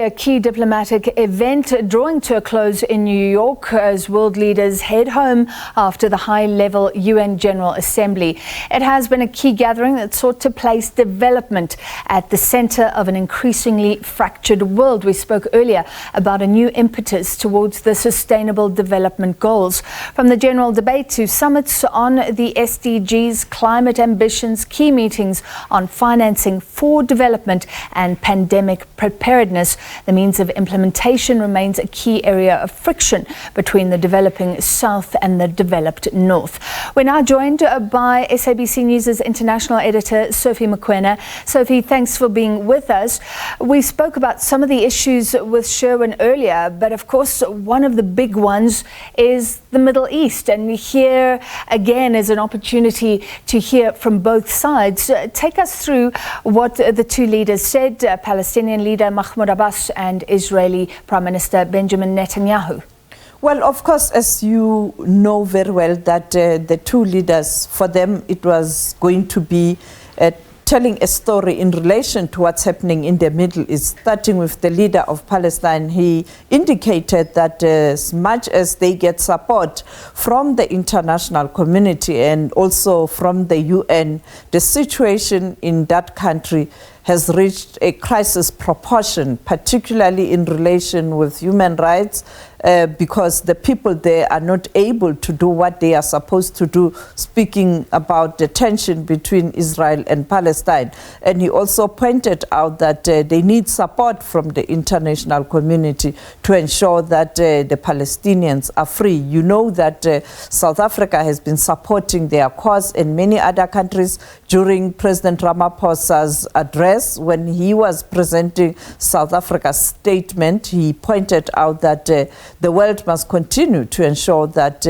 A key diplomatic event drawing to a close in New York as world leaders head home after the high-level UN General Assembly. It has been a key gathering that sought to place development at the center of an increasingly fractured world. We spoke earlier about a new impetus towards the Sustainable Development Goals. From the general debate to summits on the SDGs, climate ambitions, key meetings on financing for development and pandemic preparedness. The means of implementation remains a key area of friction between the developing South and the developed North. We're now joined by SABC News' international editor, Sophie Mokoena. Sophie, thanks for being with us. We spoke about some of the issues with Sherwin earlier, but of course, one of the big ones is the Middle East. And here again is an opportunity to hear from both sides. Take us through what the two leaders said, Palestinian leader Mahmoud Abbas and Israeli Prime Minister Benjamin Netanyahu. Well, of course, as you know very well, that the two leaders, for them, it was going to be telling a story in relation to what's happening in the Middle East. Starting with the leader of Palestine, he indicated that as much as they get support from the international community and also from the UN, the situation in that country has reached a crisis proportion, particularly in relation with human rights, because the people there are not able to do what they are supposed to do, speaking about the tension between Israel and Palestine. And he also pointed out that they need support from the international community to ensure that the Palestinians are free. You know that South Africa has been supporting their cause, and many other countries. During President Ramaphosa's address, when he was presenting South Africa's statement, he pointed out that the world must continue to ensure that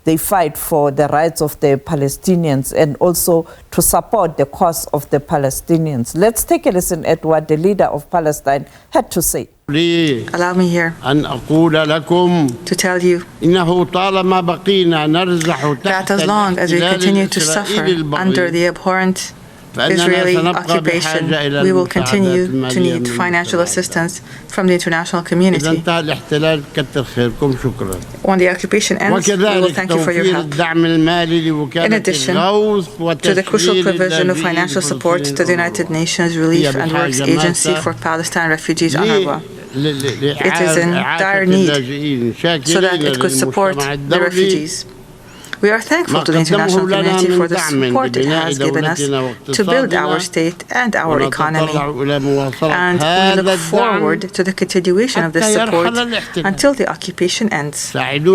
they fight for the rights of the Palestinians and also to support the cause of the Palestinians. Let's take a listen at what the leader of Palestine had to say. Allow me here to tell you that as long as we continue to suffer under the abhorrent Israeli occupation, we will continue to need financial assistance from the international community. When the occupation ends, we will thank you for your help. In addition to the crucial provision of financial support to the United Nations Relief and Works Agency for Palestine Refugees, UNRWA, it is in dire need so that it could support the refugees. We are thankful to the international community for the support it has given us to build our state and our economy, and we look forward to the continuation of this support until the occupation ends. Help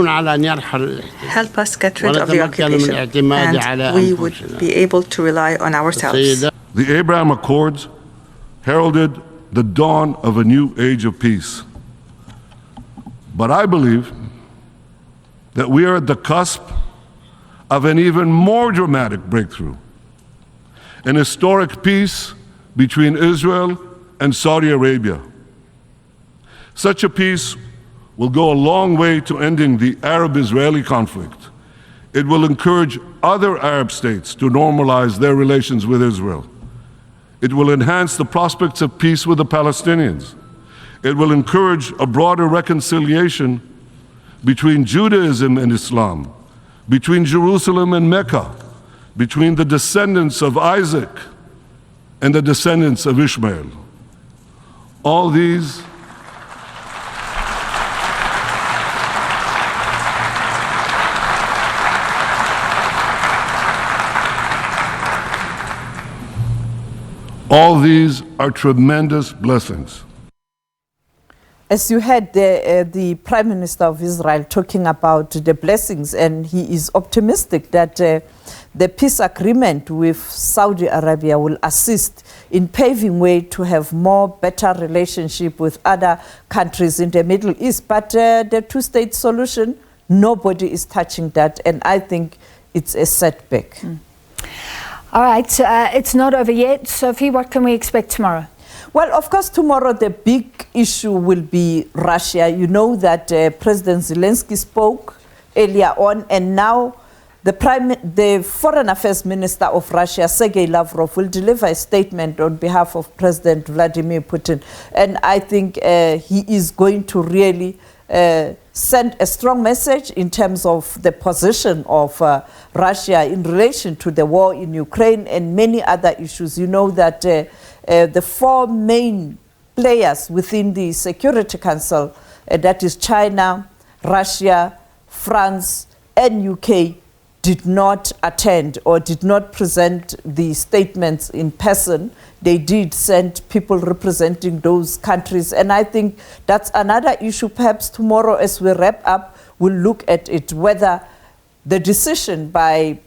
us get rid of the occupation, and we would be able to rely on ourselves. The Abraham Accords heralded the dawn of a new age of peace. But I believe that we are at the cusp of an even more dramatic breakthrough, an historic peace between Israel and Saudi Arabia. Such a peace will go a long way to ending the Arab-Israeli conflict. It will encourage other Arab states to normalize their relations with Israel. It will enhance the prospects of peace with the Palestinians. It will encourage a broader reconciliation between Judaism and Islam, between Jerusalem and Mecca, between the descendants of Isaac and the descendants of Ishmael. All these are tremendous blessings. As you heard the Prime Minister of Israel talking about the blessings, and he is optimistic that the peace agreement with Saudi Arabia will assist in paving way to have better relationship with other countries in the Middle East. But the two-state solution, nobody is touching that, and I think it's a setback. All right, it's not over yet. Sophie, what can we expect tomorrow? Well, of course, tomorrow the big issue will be Russia. You know that President Zelensky spoke earlier on, and now the Foreign Affairs Minister of Russia, Sergei Lavrov, will deliver a statement on behalf of President Vladimir Putin. And I think he is going to really send a strong message in terms of the position of Russia in relation to the war in Ukraine and many other issues. You know that the four main players within the Security Council, that is China, Russia, France, and UK, did not attend or did not present the statements in person. They did send people representing those countries. And I think that's another issue. Perhaps tomorrow as we wrap up, we'll look at it, whether the decision by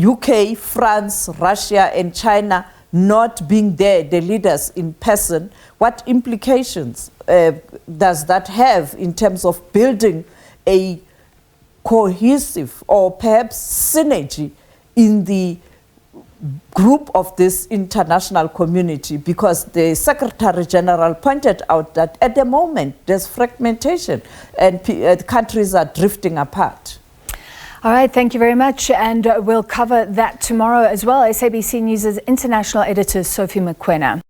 UK, France, Russia, and China not being there, the leaders in person, what implications does that have in terms of building a cohesive or perhaps synergy in the group of this international community? Because the Secretary General pointed out that at the moment there's fragmentation and countries are drifting apart. All right, thank you very much. And we'll cover that tomorrow as well. SABC News' international editor, Sophie Mokoena.